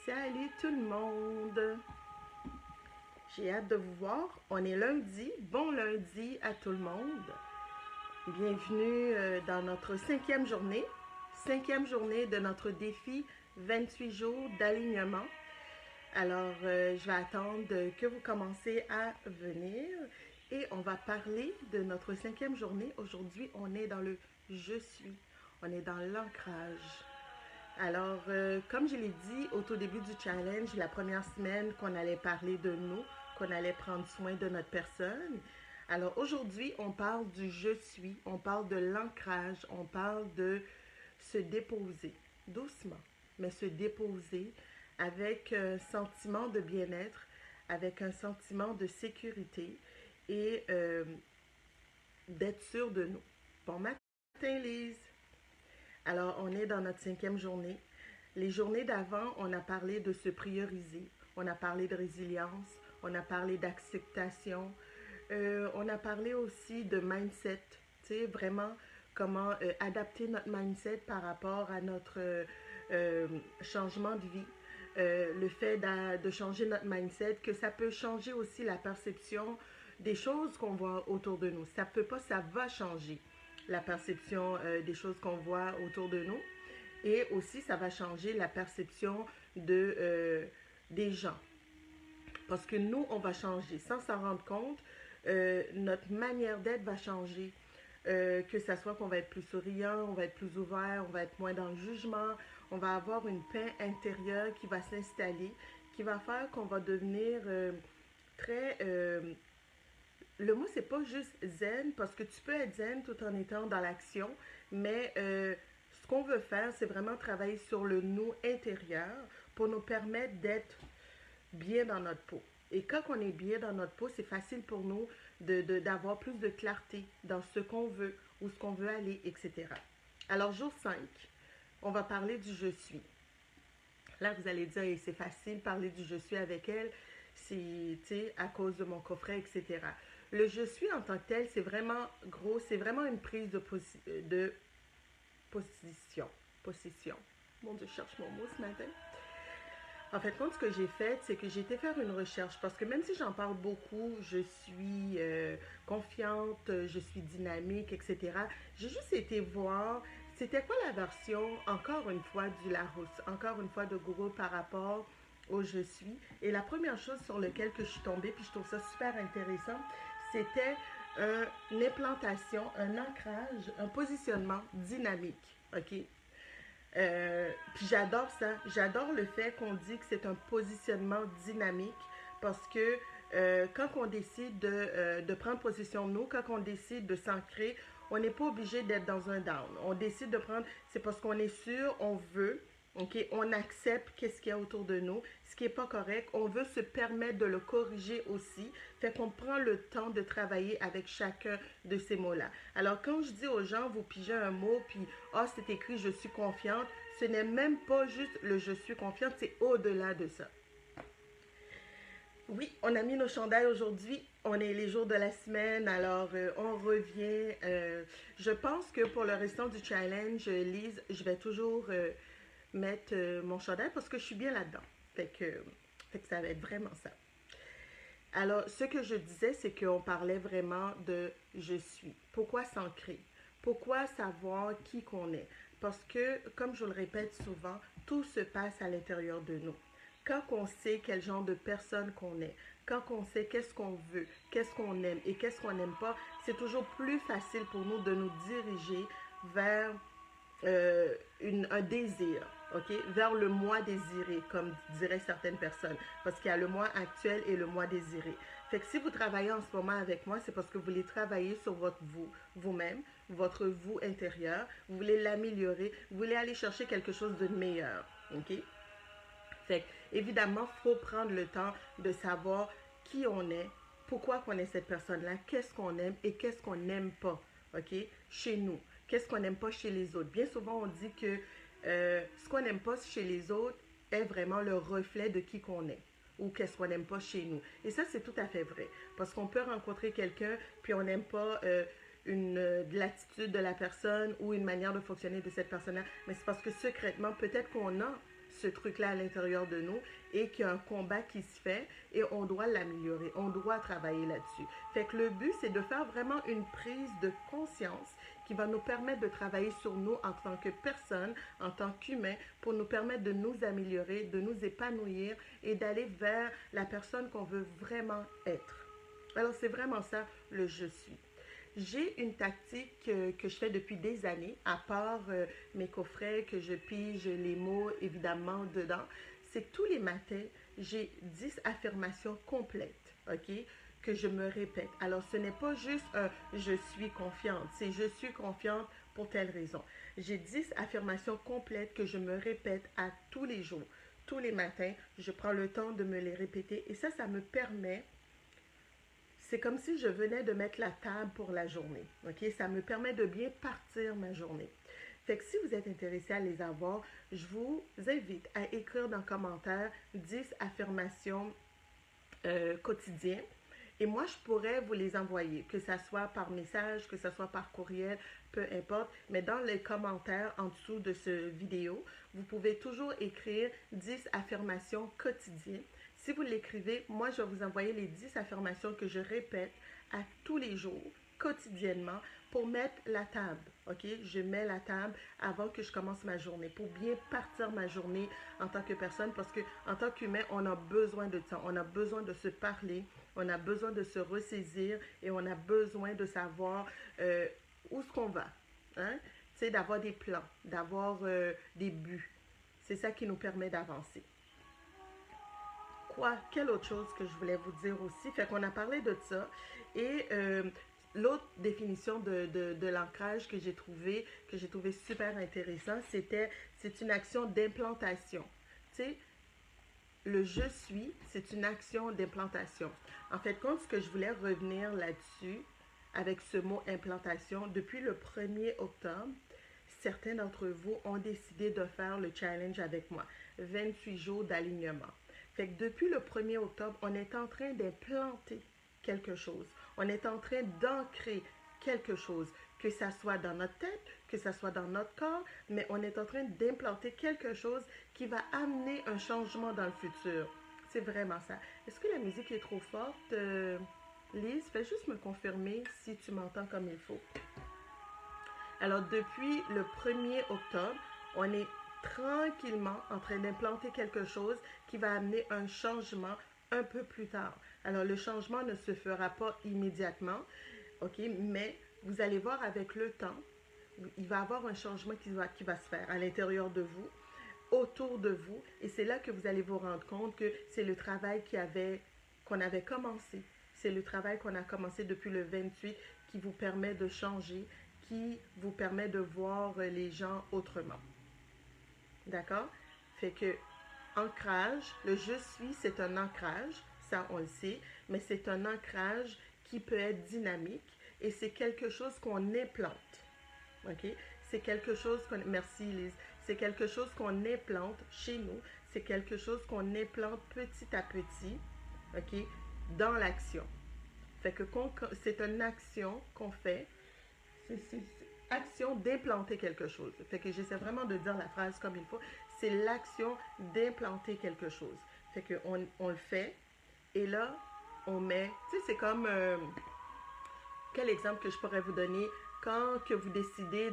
Salut tout le monde! J'ai hâte de vous voir. On est lundi. Bon lundi à tout le monde. Bienvenue dans notre cinquième journée de notre défi 28 jours d'alignement. Alors, je vais attendre que vous commencez à venir et on va parler de notre cinquième journée. Aujourd'hui, on est dans le je suis. On est dans l'ancrage. Alors, comme je l'ai dit au tout début du challenge, la première semaine qu'on allait parler de nous, qu'on allait prendre soin de notre personne. Alors aujourd'hui, on parle du je suis, on parle de l'ancrage, on parle de se déposer doucement, mais se déposer avec un sentiment de bien-être, avec un sentiment de sécurité et d'être sûr de nous. Bon matin, Lise! Alors, on est dans notre cinquième journée. Les journées d'avant, on a parlé de se prioriser, on a parlé de résilience, on a parlé d'acceptation, on a parlé aussi de mindset, tu sais, vraiment comment adapter notre mindset par rapport à notre changement de vie. Le fait de changer notre mindset, que ça peut changer aussi la perception des choses qu'on voit autour de nous. Ça peut pas, ça va changer la perception des choses qu'on voit autour de nous. Et aussi, ça va changer la perception des gens. Parce que nous, on va changer. Sans s'en rendre compte, notre manière d'être va changer. Que ça soit qu'on va être plus souriant, on va être plus ouvert, on va être moins dans le jugement, on va avoir une paix intérieure qui va s'installer, qui va faire qu'on va devenir très le mot, c'est pas juste zen, parce que tu peux être zen tout en étant dans l'action, mais ce qu'on veut faire, c'est vraiment travailler sur le nous intérieur pour nous permettre d'être bien dans notre peau. Et quand on est bien dans notre peau, c'est facile pour nous d'avoir plus de clarté dans ce qu'on veut, où ce qu'on veut aller, etc. Alors, jour 5, on va parler du je suis. Là, vous allez dire, c'est facile de parler du je suis avec elle, c'est à cause de mon coffret, etc. Le je suis en tant que tel, c'est vraiment gros, c'est vraiment une prise de position. Position. Mon Dieu, je cherche mon mot ce matin. En fait, compte, ce que j'ai fait, c'est que j'ai été faire une recherche parce que même si j'en parle beaucoup, je suis confiante, je suis dynamique, etc. J'ai juste été voir c'était quoi la version, encore une fois, du Larousse, encore une fois de Google par rapport au je suis. Et la première chose sur laquelle que je suis tombée, puis je trouve ça super intéressant, c'était une implantation, un ancrage, un positionnement dynamique. OK? Puis j'adore ça. J'adore le fait qu'on dit que c'est un positionnement dynamique parce que quand on décide de prendre position de nous, quand on décide de s'ancrer, on n'est pas obligé d'être dans un down. On décide de prendre, c'est parce qu'on est sûr, on veut, ok, on accepte qu'est-ce qu'il y a autour de nous, ce qui n'est pas correct. On veut se permettre de le corriger aussi. Fait qu'on prend le temps de travailler avec chacun de ces mots-là. Alors, quand je dis aux gens, vous pigez un mot, puis, ah, oh, c'est écrit, je suis confiante, ce n'est même pas juste le je suis confiante, c'est au-delà de ça. Oui, on a mis nos chandails aujourd'hui. On est les jours de la semaine, alors on revient. Je pense que pour le restant du challenge, Lise, je vais toujours mettre mon chandail parce que je suis bien là-dedans. Fait que ça va être vraiment ça. Alors, ce que je disais, c'est qu'on parlait vraiment de je suis. Pourquoi s'ancrer? Pourquoi savoir qui qu'on est? Parce que, comme je le répète souvent, tout se passe à l'intérieur de nous. Quand on sait quel genre de personne qu'on est, quand on sait qu'est-ce qu'on veut, qu'est-ce qu'on aime et qu'est-ce qu'on n'aime pas, c'est toujours plus facile pour nous de nous diriger vers un désir, ok, vers le moi désiré, comme diraient certaines personnes, parce qu'il y a le moi actuel et le moi désiré. Fait que si vous travaillez en ce moment avec moi, c'est parce que vous voulez travailler sur votre vous-même, votre vous intérieur, vous voulez l'améliorer, vous voulez aller chercher quelque chose de meilleur, ok? Fait que, évidemment, il faut prendre le temps de savoir qui on est, pourquoi qu'on est cette personne-là, qu'est-ce qu'on aime et qu'est-ce qu'on n'aime pas, ok, chez nous. Qu'est-ce qu'on n'aime pas chez les autres. Bien souvent, on dit que ce qu'on n'aime pas chez les autres est vraiment le reflet de qui qu'on est ou qu'est-ce qu'on n'aime pas chez nous. Et ça, c'est tout à fait vrai. Parce qu'on peut rencontrer quelqu'un, puis on n'aime pas l'attitude de la personne ou une manière de fonctionner de cette personne-là, mais c'est parce que secrètement, peut-être qu'on a ce truc-là à l'intérieur de nous et qu'il y a un combat qui se fait et on doit l'améliorer, on doit travailler là-dessus. Fait que le but, c'est de faire vraiment une prise de conscience qui va nous permettre de travailler sur nous en tant que personne, en tant qu'humain, pour nous permettre de nous améliorer, de nous épanouir et d'aller vers la personne qu'on veut vraiment être. Alors, c'est vraiment ça, le je suis. J'ai une tactique que je fais depuis des années, à part mes coffrets que je pige les mots évidemment dedans, c'est que tous les matins, j'ai 10 affirmations complètes, ok, que je me répète. Alors, ce n'est pas juste un je suis confiante, c'est je suis confiante pour telle raison. J'ai 10 affirmations complètes que je me répète à tous les jours. Tous les matins, je prends le temps de me les répéter et ça me permet, c'est comme si je venais de mettre la table pour la journée. Ok, ça me permet de bien partir ma journée. Fait que si vous êtes intéressé à les avoir, je vous invite à écrire dans le commentaire 10 affirmations quotidiennes. Et moi, je pourrais vous les envoyer, que ce soit par message, que ce soit par courriel, peu importe. Mais dans les commentaires en dessous de cette vidéo, vous pouvez toujours écrire 10 affirmations quotidiennes. Si vous l'écrivez, moi, je vais vous envoyer les 10 affirmations que je répète à tous les jours, quotidiennement, pour mettre la table. OK? Je mets la table avant que je commence ma journée, pour bien partir ma journée en tant que personne, parce qu'en tant qu'humain, on a besoin de ça. On a besoin de se parler, on a besoin de se ressaisir et on a besoin de savoir où est-ce qu'on va. Hein? Tu sais, d'avoir des plans, d'avoir des buts. C'est ça qui nous permet d'avancer. Quelle autre chose que je voulais vous dire aussi? Fait qu'on a parlé de ça. Et l'autre définition de l'ancrage que j'ai trouvé super intéressant, c'est une action d'implantation. Tu sais, le je suis, c'est une action d'implantation. En fait, compte, ce que je voulais revenir là-dessus, avec ce mot implantation, depuis le 1er octobre, certains d'entre vous ont décidé de faire le challenge avec moi. 28 jours d'alignement. Fait que depuis le 1er octobre, on est en train d'implanter quelque chose. On est en train d'ancrer quelque chose, que ça soit dans notre tête, que ça soit dans notre corps, mais on est en train d'implanter quelque chose qui va amener un changement dans le futur. C'est vraiment ça. Est-ce que la musique est trop forte? Lise, fais juste me confirmer si tu m'entends comme il faut. Alors, depuis le 1er octobre, on est tranquillement en train d'implanter quelque chose qui va amener un changement un peu plus tard. Alors, le changement ne se fera pas immédiatement, ok, mais vous allez voir avec le temps, il va y avoir un changement qui va se faire à l'intérieur de vous, autour de vous, et c'est là que vous allez vous rendre compte que c'est le travail qu'on avait commencé. C'est le travail qu'on a commencé depuis le 28 qui vous permet de changer, qui vous permet de voir les gens autrement. D'accord? Fait que ancrage, le je suis, c'est un ancrage, ça on le sait, mais c'est un ancrage qui peut être dynamique et c'est quelque chose qu'on implante. OK? C'est quelque chose qu'on... Merci Lise. C'est quelque chose qu'on implante chez nous. C'est quelque chose qu'on implante petit à petit, OK? Dans l'action. Fait que c'est une action qu'on fait. C'est action d'implanter quelque chose. Fait que j'essaie vraiment de dire la phrase comme il faut. C'est l'action d'implanter quelque chose. Fait qu'on on le fait et là, on met... Tu sais, c'est comme... quel exemple que je pourrais vous donner? Quand que vous décidez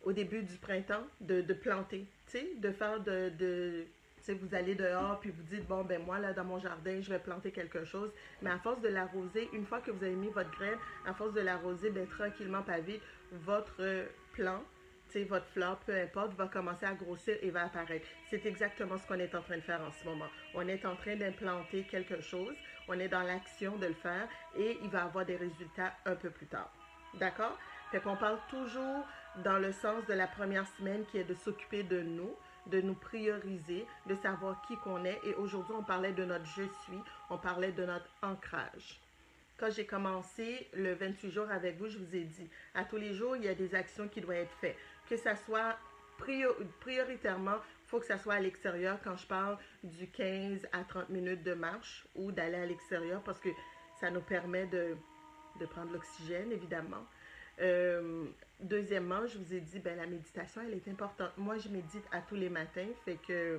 au début du printemps, de planter, tu sais, de faire tu sais, vous allez dehors, puis vous dites, bon, ben moi, là, dans mon jardin, je vais planter quelque chose. Mais à force de l'arroser, une fois que vous avez mis votre graine, à force de l'arroser, ben tranquillement, pas vite, votre plant, tu sais, votre fleur, peu importe, va commencer à grossir et va apparaître. C'est exactement ce qu'on est en train de faire en ce moment. On est en train d'implanter quelque chose, on est dans l'action de le faire et il va avoir des résultats un peu plus tard. D'accord? Fait qu'on parle toujours dans le sens de la première semaine qui est de s'occuper de nous prioriser, de savoir qui qu'on est. Et aujourd'hui, on parlait de notre je suis, on parlait de notre ancrage. Quand j'ai commencé le 28 jours avec vous, je vous ai dit, à tous les jours, il y a des actions qui doivent être faites. Que ça soit prioritairement, il faut que ça soit à l'extérieur quand je parle du 15 à 30 minutes de marche ou d'aller à l'extérieur parce que ça nous permet de prendre l'oxygène, évidemment. Deuxièmement, je vous ai dit, ben, la méditation, elle est importante. Moi, je médite à tous les matins, fait que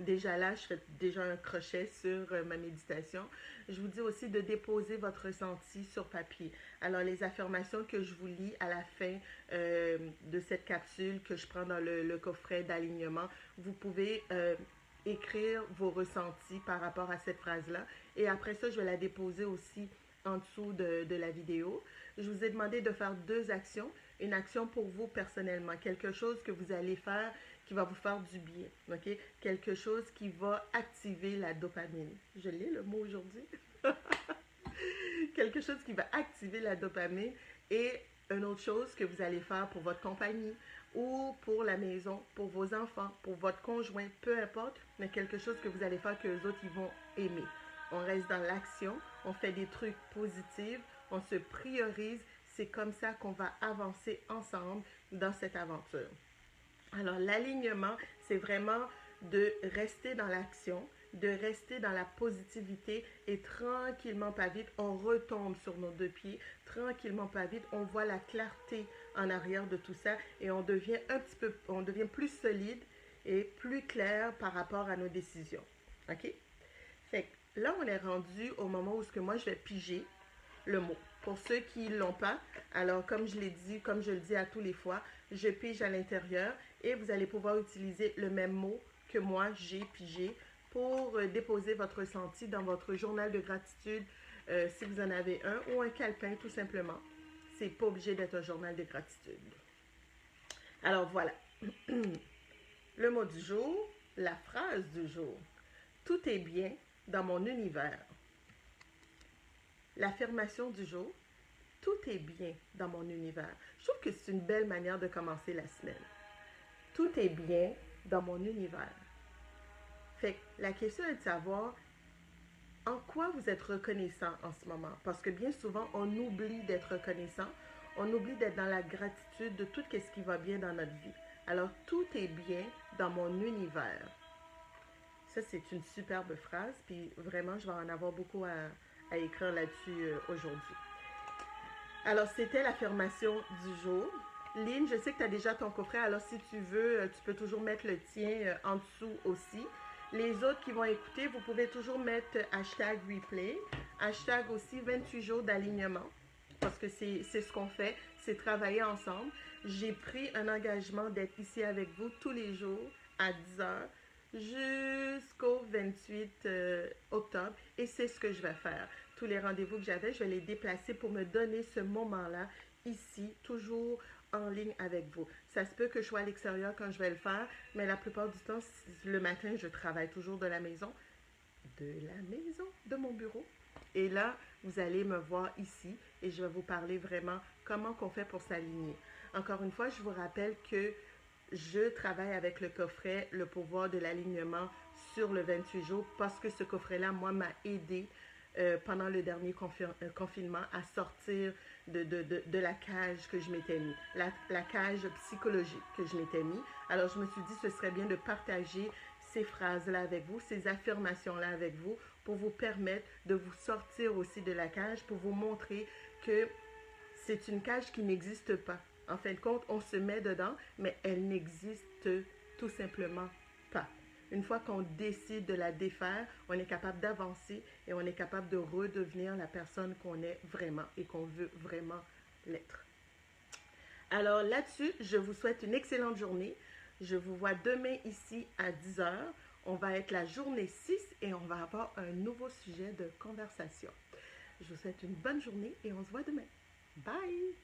déjà là, je fais déjà un crochet sur ma méditation. Je vous dis aussi de déposer votre ressenti sur papier. Alors, les affirmations que je vous lis à la fin de cette capsule que je prends dans le coffret d'alignement, vous pouvez écrire vos ressentis par rapport à cette phrase-là. Et après ça, je vais la déposer aussi en dessous de la vidéo. Je vous ai demandé de faire deux actions. Une action pour vous personnellement, quelque chose que vous allez faire qui va vous faire du bien, ok? Quelque chose qui va activer la dopamine. Je l'ai le mot aujourd'hui. Quelque chose qui va activer la dopamine et une autre chose que vous allez faire pour votre compagnie ou pour la maison, pour vos enfants, pour votre conjoint, peu importe, mais quelque chose que vous allez faire que les autres ils vont aimer. On reste dans l'action, on fait des trucs positifs, on se priorise. C'est comme ça qu'on va avancer ensemble dans cette aventure. Alors, l'alignement, c'est vraiment de rester dans l'action, de rester dans la positivité et tranquillement, pas vite, on retombe sur nos deux pieds. Tranquillement, pas vite, on voit la clarté en arrière de tout ça et on devient on devient plus solide et plus clair par rapport à nos décisions. OK? Fait que là, on est rendu au moment où ce que moi, je vais piger le mot. Pour ceux qui ne l'ont pas, alors comme je l'ai dit, comme je le dis à tous les fois, je pige à l'intérieur et vous allez pouvoir utiliser le même mot que moi j'ai pigé pour déposer votre ressenti dans votre journal de gratitude si vous en avez un ou un calepin tout simplement. C'est pas obligé d'être un journal de gratitude. Alors voilà. Le mot du jour, la phrase du jour. Tout est bien dans mon univers. L'affirmation du jour, tout est bien dans mon univers. Je trouve que c'est une belle manière de commencer la semaine. Tout est bien dans mon univers. Fait que la question est de savoir en quoi vous êtes reconnaissant en ce moment. Parce que bien souvent, on oublie d'être reconnaissant. On oublie d'être dans la gratitude de tout ce qui va bien dans notre vie. Alors, tout est bien dans mon univers. Ça, c'est une superbe phrase. Puis vraiment, je vais en avoir beaucoup à écrire là-dessus aujourd'hui. Alors, c'était l'affirmation du jour. Lynn, je sais que tu as déjà ton coffret, alors si tu veux, tu peux toujours mettre le tien en dessous aussi. Les autres qui vont écouter, vous pouvez toujours mettre hashtag replay, hashtag aussi 28 jours d'alignement, parce que c'est ce qu'on fait, c'est travailler ensemble. J'ai pris un engagement d'être ici avec vous tous les jours à 10 heures jusqu'au 28 octobre et c'est ce que je vais faire. Tous les rendez-vous que j'avais, je vais les déplacer pour me donner ce moment-là ici, toujours en ligne avec vous. Ça se peut que je sois à l'extérieur quand je vais le faire, mais la plupart du temps, le matin, je travaille toujours de la maison, de mon bureau. Et là, vous allez me voir ici et je vais vous parler vraiment comment qu'on fait pour s'aligner. Encore une fois, je vous rappelle que je travaille avec le coffret Le pouvoir de l'alignement sur le 28 jours parce que ce coffret-là, moi, m'a aidé pendant le dernier confinement à sortir de la cage que je m'étais mis, la cage psychologique que je m'étais mis. Alors, je me suis dit, ce serait bien de partager ces phrases-là avec vous, ces affirmations-là avec vous, pour vous permettre de vous sortir aussi de la cage, pour vous montrer que c'est une cage qui n'existe pas. En fin de compte, on se met dedans, mais elle n'existe tout simplement pas. Une fois qu'on décide de la défaire, on est capable d'avancer et on est capable de redevenir la personne qu'on est vraiment et qu'on veut vraiment l'être. Alors là-dessus, je vous souhaite une excellente journée. Je vous vois demain ici à 10 heures. On va être la journée 6 et on va avoir un nouveau sujet de conversation. Je vous souhaite une bonne journée et on se voit demain. Bye!